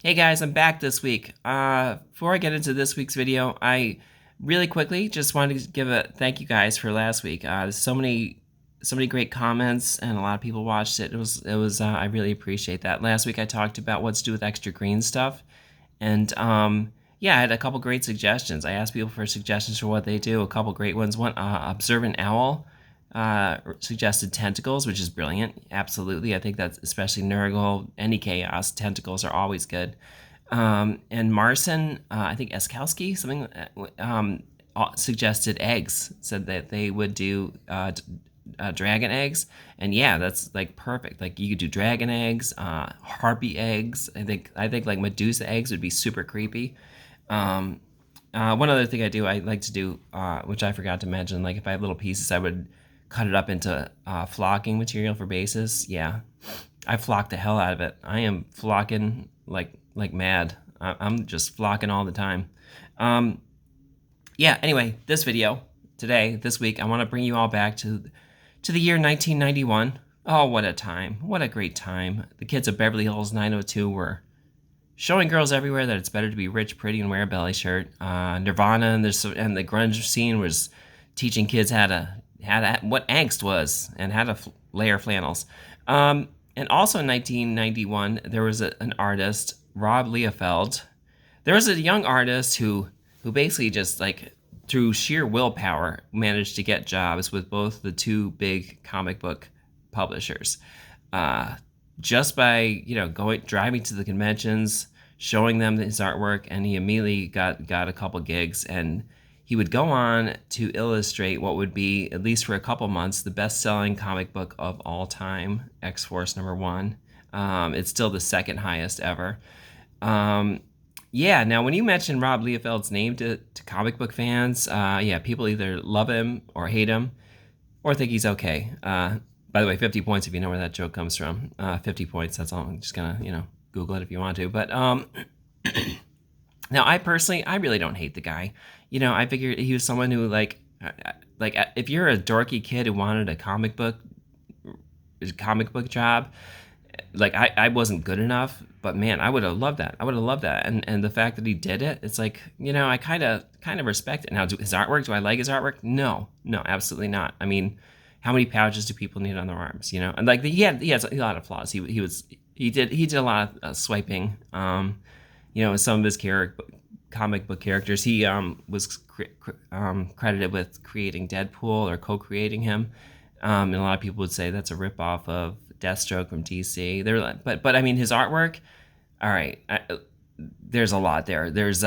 Hey guys, I'm back this week. Before I get into this week's video, I really quickly just wanted to give a thank you guys for last week. There's so many great comments, and a lot of people watched it. It was. I really appreciate that. Last week I talked about what to do with extra green stuff, and yeah, I had a couple great suggestions. I asked people for suggestions for what they do. A couple great ones. One, observant owl suggested tentacles, which is brilliant. Absolutely, I think that's especially Nurgle, any chaos. Tentacles are always good. And Marcin, I think Eskowski, something suggested eggs. Said that they would do dragon eggs, and yeah, that's like perfect. Like you could do dragon eggs, harpy eggs. I think like Medusa eggs would be super creepy. One other thing I like to do, which I forgot to mention, like if I have little pieces, I would cut it up into flocking material for bases. Yeah, I flock the hell out of it. I am flocking like mad. I'm just flocking all the time. Yeah. Anyway, this week, I want to bring you all back to the year 1991. Oh, what a time! What a great time! The kids of Beverly Hills 902 were showing girls everywhere that it's better to be rich, pretty, and wear a belly shirt. Nirvana and the grunge scene was teaching kids how to what angst was and how to layer flannels. And also in 1991, there was an artist, Rob Liefeld. There was a young artist who basically just like through sheer willpower managed to get jobs with both the two big comic book publishers. Just by driving to the conventions, showing them his artwork, and he immediately got a couple gigs, and he would go on to illustrate what would be, at least for a couple months, the best-selling comic book of all time, X-Force #1. It's still the second highest ever. Yeah, now when you mention Rob Liefeld's name to comic book fans, yeah, people either love him or hate him or think he's okay. By the way, 50 points if you know where that joke comes from. 50 points, that's all. I'm just gonna, Google it if you want to. But now I really don't hate the guy. I figured he was someone who like if you're a dorky kid who wanted a comic book job, like I wasn't good enough, but man, I would have loved that. And the fact that he did it, it's like, I kind of respect it. Now, his artwork, do I like his artwork? No, absolutely not. I mean, how many pouches do people need on their arms? And like he has a lot of flaws. He did a lot of swiping. Some of his comic book characters, he was credited with creating Deadpool or co-creating him. And a lot of people would say that's a ripoff of Deathstroke from DC. But I mean, his artwork, all right, there's a lot there. There's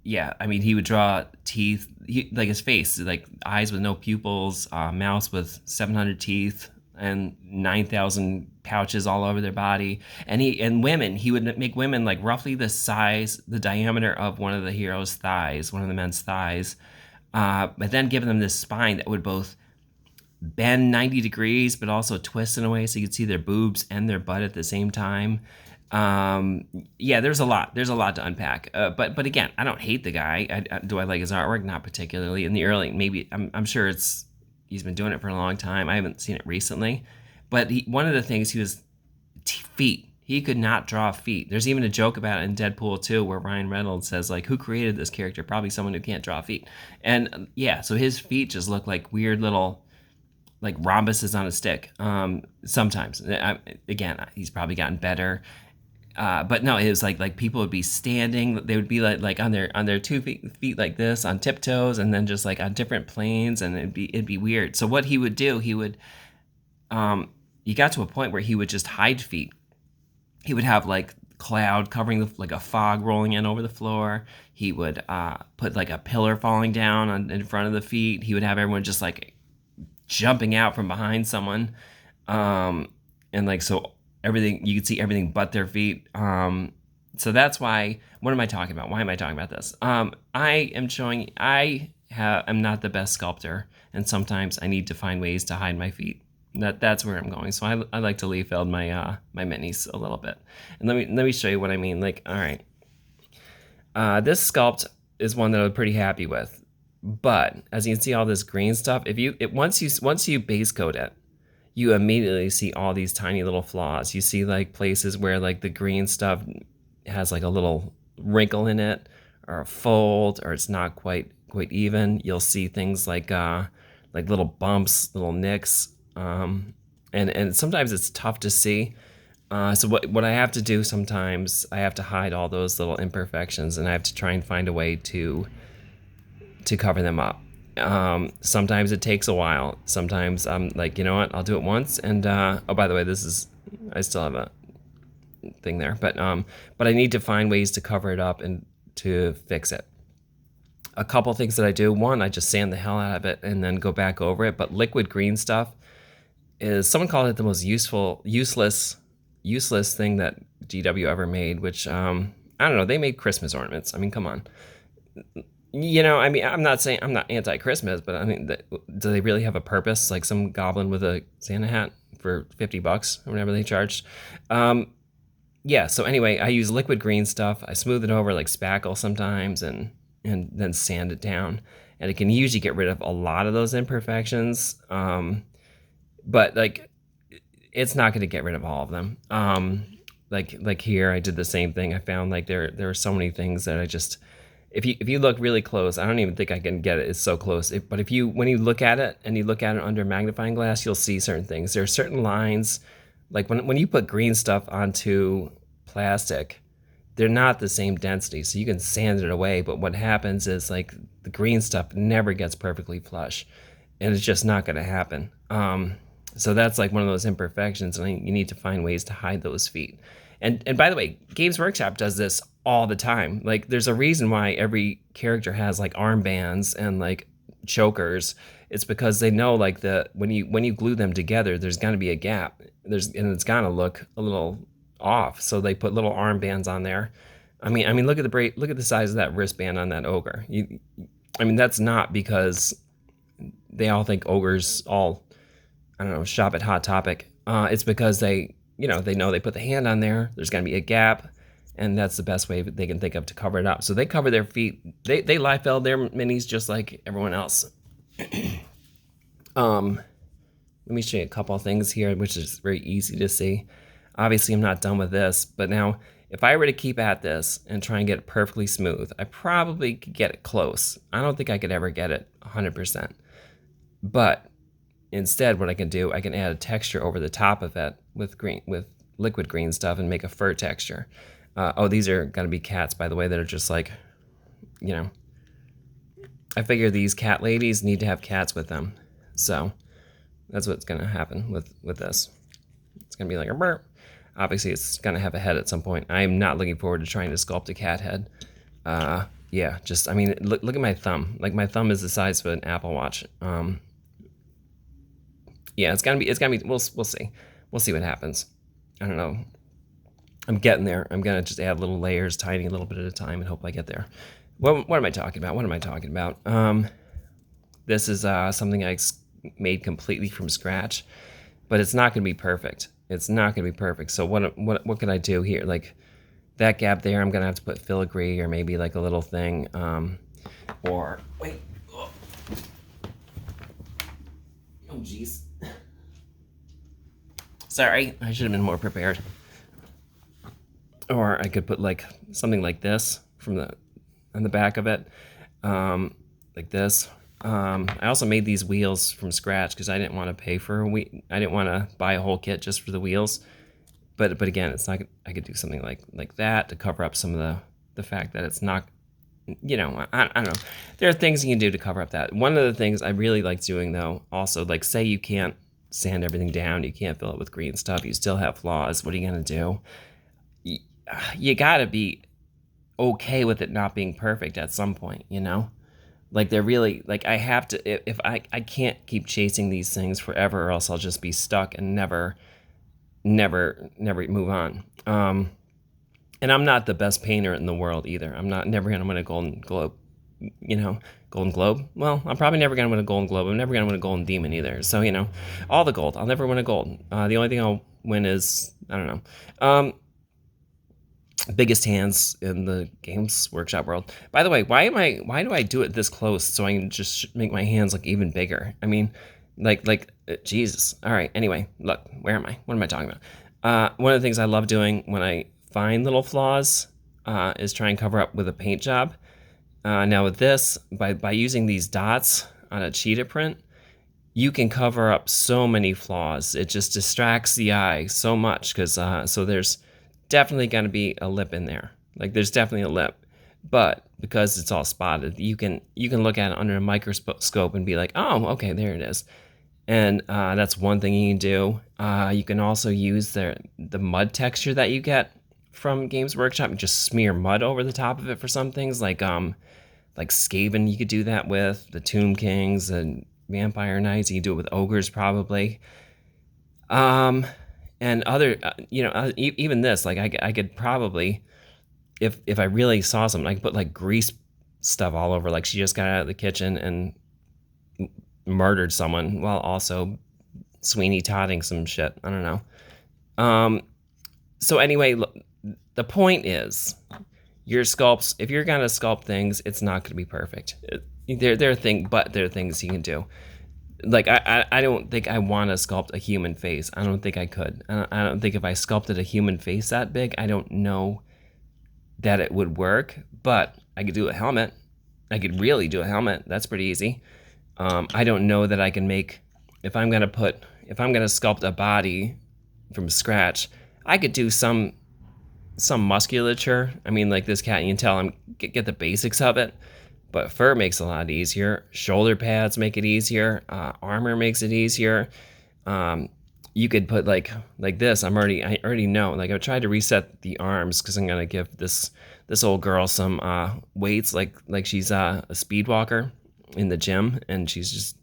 yeah, I mean, he would draw teeth, like his face, like eyes with no pupils, mouth with 700 teeth and 9,000 pouches all over their body. And women, he would make women like roughly the diameter of one of the heroes' thighs, one of the men's thighs, but then give them this spine that would both bend 90 degrees but also twist in a way so you could see their boobs and their butt at the same time. Yeah, there's a lot to unpack, but again, I don't hate the guy. Do I like his artwork? Not particularly. In the early, maybe I'm sure he's been doing it for a long time. I haven't seen it recently, but one of the things, he was feet. He could not draw feet. There's even a joke about it in Deadpool 2 where Ryan Reynolds says, like, who created this character? Probably someone who can't draw feet. And yeah, so his feet just look like weird little like rhombuses on a stick. Sometimes, again, he's probably gotten better. But no, it was like people would be standing. They would be like on their 2 feet like this on tiptoes, and then just like on different planes, and it'd be weird. So what he would do, he got to a point where he would just hide feet. He would have like cloud covering like a fog rolling in over the floor. He would put like a pillar falling down in front of the feet. He would have everyone just like jumping out from behind someone, and like so everything, you could see everything but their feet. So that's why. What am I talking about? Why am I talking about this? I'm not the best sculptor, and sometimes I need to find ways to hide my feet. That's where I'm going. So I like to Liefeld my minis a little bit, and let me show you what I mean. Like, all right, this sculpt is one that I'm pretty happy with. But as you can see, all this green stuff, once you base coat it, you immediately see all these tiny little flaws. You see like places where like the green stuff has like a little wrinkle in it or a fold, or it's not quite even, you'll see things like little bumps, little nicks, and sometimes it's tough to see. So what I have to do sometimes, I have to hide all those little imperfections, and I have to try and find a way to cover them up. Sometimes it takes a while. Sometimes I'm like, you know what, I'll do it once. And oh, by the way, I still have a thing there, but I need to find ways to cover it up and to fix it. A couple things that I do. One, I just sand the hell out of it and then go back over it. But liquid green stuff is, someone called it the most useless thing that GW ever made. Which I don't know. They made Christmas ornaments. I mean, come on. I mean, I'm not saying I'm not anti-Christmas, but I mean, do they really have a purpose? Like some goblin with a Santa hat for $50 or whatever they charged. Yeah. So anyway, I use liquid green stuff. I smooth it over like spackle sometimes, and then sand it down, and it can usually get rid of a lot of those imperfections. But like, it's not going to get rid of all of them. Like here, I did the same thing. I found like there are so many things that I just, if you look really close, I don't even think I can get it. It's so close. But when you look at it and you look at it under a magnifying glass, you'll see certain things. There are certain lines, like when you put green stuff onto plastic, they're not the same density, so you can sand it away. But what happens is like the green stuff never gets perfectly flush, and it's just not going to happen. So that's like one of those imperfections, and you need to find ways to hide those feet. And by the way, Games Workshop does this all the time. Like, there's a reason why every character has like armbands and like chokers. It's because they know like when you glue them together, there's going to be a gap. And it's going to look a little off. So they put little armbands on there. I mean, look at the size of that wristband on that ogre. That's not because they all think ogres all, I don't know, shop at Hot Topic. It's because they know they put the hand on there. There's going to be a gap, and that's the best way they can think of to cover it up. So they cover their feet. They Liefeld their minis just like everyone else. Let me show you a couple of things here, which is very easy to see. Obviously, I'm not done with this, but now if I were to keep at this and try and get it perfectly smooth, I probably could get it close. I don't think I could ever get it 100%. But instead, what I can do, I can add a texture over the top of it with liquid green stuff and make a fur texture. These are going to be cats, by the way, that are just like, I figure these cat ladies need to have cats with them. So that's what's going to happen with this. It's going to be like a burp. Obviously, it's going to have a head at some point. I am not looking forward to trying to sculpt a cat head. Yeah, look at my thumb. Like, my thumb is the size of an Apple Watch. Yeah, it's gonna be. We'll see. We'll see what happens. I don't know. I'm getting there. I'm gonna just add little layers, tiny little bit at a time, and hope I get there. What am I talking about? This is something I made completely from scratch, but it's not gonna be perfect. So what can I do here? Like that gap there, I'm gonna have to put filigree or maybe like a little thing, or wait. Oh jeez. Sorry, I should have been more prepared. Or I could put like something like this on the back of it, like this. I also made these wheels from scratch because I didn't want to pay for I didn't want to buy a whole kit just for the wheels. But again, it's not. I could do something like that to cover up some of the fact that it's not. I don't know. There are things you can do to cover up that. One of the things I really like doing, though, also, like, say you can't sand everything down, you can't fill it with green stuff, you still have flaws. What are you gonna do? You gotta be okay with it not being perfect at some point, Like, they're really, like, I have to, if I can't keep chasing these things forever, or else I'll just be stuck and never move on. And I'm not the best painter in the world either. I'm never gonna win a Golden Globe, Golden Globe. Well, I'm probably never gonna win a Golden Globe. I'm never gonna win a Golden Demon either. So, all the gold. I'll never win a gold. The only thing I'll win is, I don't know. Biggest hands in the Games Workshop world. By the way, why do I do it this close so I can just make my hands look even bigger? I mean, Jesus. All right. Anyway, look, where am I? What am I talking about? One of the things I love doing when I find little flaws is try and cover up with a paint job. Now with this, by using these dots on a cheetah print, you can cover up so many flaws. It just distracts the eye so much because so there's definitely going to be a lip in there. Like there's definitely a lip, but because it's all spotted, you can look at it under a microscope and be like, oh, okay, there it is. And that's one thing you can do. You can also use the mud texture that you get from Games Workshop and just smear mud over the top of it for some things like Skaven. You could do that with the Tomb Kings and Vampire Knights. You can do it with ogres probably. And other, even this, like I could probably, if I really saw something, I could put like grease stuff all over. Like she just got out of the kitchen and murdered someone while also Sweeney Todding some shit. I don't know. So anyway, look, the point is, your sculpts, if you're gonna sculpt things, it's not gonna be perfect. There are things you can do. Like I don't think I want to sculpt a human face. I don't think I could. I don't think if I sculpted a human face that big, I don't know that it would work. But I could do a helmet. I could really do a helmet. That's pretty easy. I don't know that I can make, if I'm gonna sculpt a body from scratch, I could do some musculature. I mean, like this cat, you can tell get the basics of it, but fur makes it a lot easier. Shoulder pads make it easier. Armor makes it easier. You could put like this. I already know. Like I tried to reset the arms because I'm gonna give this old girl some weights, like she's a speed walker in the gym, and she's just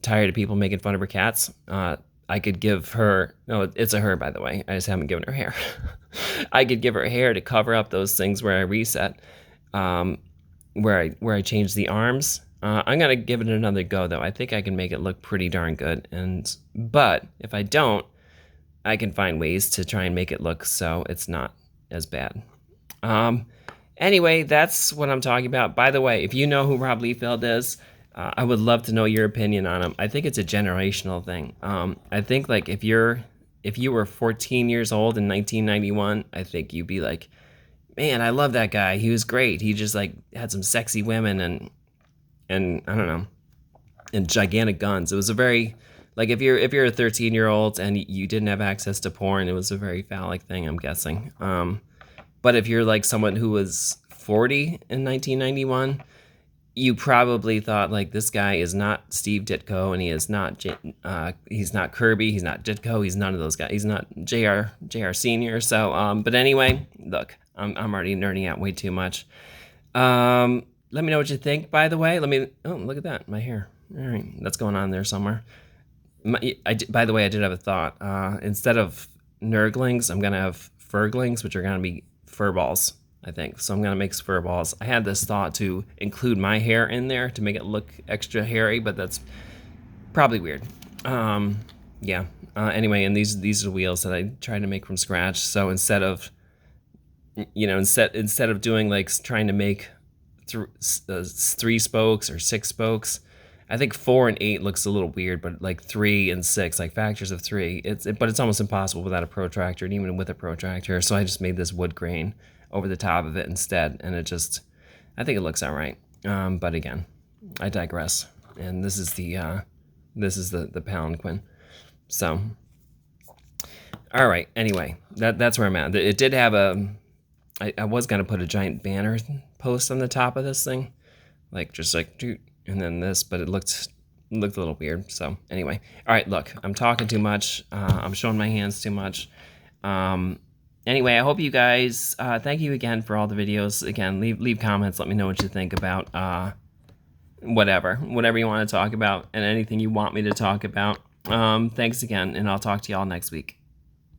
tired of people making fun of her cats. I could give her, no, it's a her, by the way. I just haven't given her hair. I could give her hair to cover up those things where I reset, where I change the arms. I'm gonna give it another go though. I think I can make it look pretty darn good. But if I don't, I can find ways to try and make it look so it's not as bad. Anyway, that's what I'm talking about. By the way, if you know who Rob Liefeld is, I would love to know your opinion on him. I think it's a generational thing. I think like if you were 14 years old in 1991, I think you'd be like, man, I love that guy. He was great. He just like had some sexy women and I don't know, and gigantic guns. It was a very, like if you're a 13-year-old and you didn't have access to porn, it was a very phallic thing, I'm guessing. But if you're like someone who was 40 in 1991, you probably thought like this guy is not Steve Ditko, and he's not Kirby, he's not Ditko, he's none of those guys. He's not JR Senior. So, but anyway, look, I'm already nerding out way too much. Let me know what you think. By the way, oh, look at that, my hair. All right, that's going on there somewhere. By the way, I did have a thought. Instead of nurglings, I'm gonna have furglings, which are gonna be fur balls, I think. So I'm gonna make fur balls. I had this thought to include my hair in there to make it look extra hairy, but that's probably weird. Yeah. Anyway, and these are the wheels that I tried to make from scratch. So instead of doing like trying to make 3 spokes or 6 spokes, I think 4 and 8 looks a little weird, but like 3 and 6, like factors of 3, but it's almost impossible without a protractor, and even with a protractor. So I just made this wood grain over the top of it instead, and I think it looks all right. But again, I digress. And this is the palanquin. So, all right. Anyway, that's where I'm at. It did have I was gonna put a giant banner post on the top of this thing, like just like, and then this, but it looked a little weird. So anyway, all right. Look, I'm talking too much. I'm showing my hands too much. Anyway, I hope you guys, thank you again for all the videos. Again, leave comments. Let me know what you think about whatever you want to talk about, and anything you want me to talk about. Thanks again, and I'll talk to y'all next week.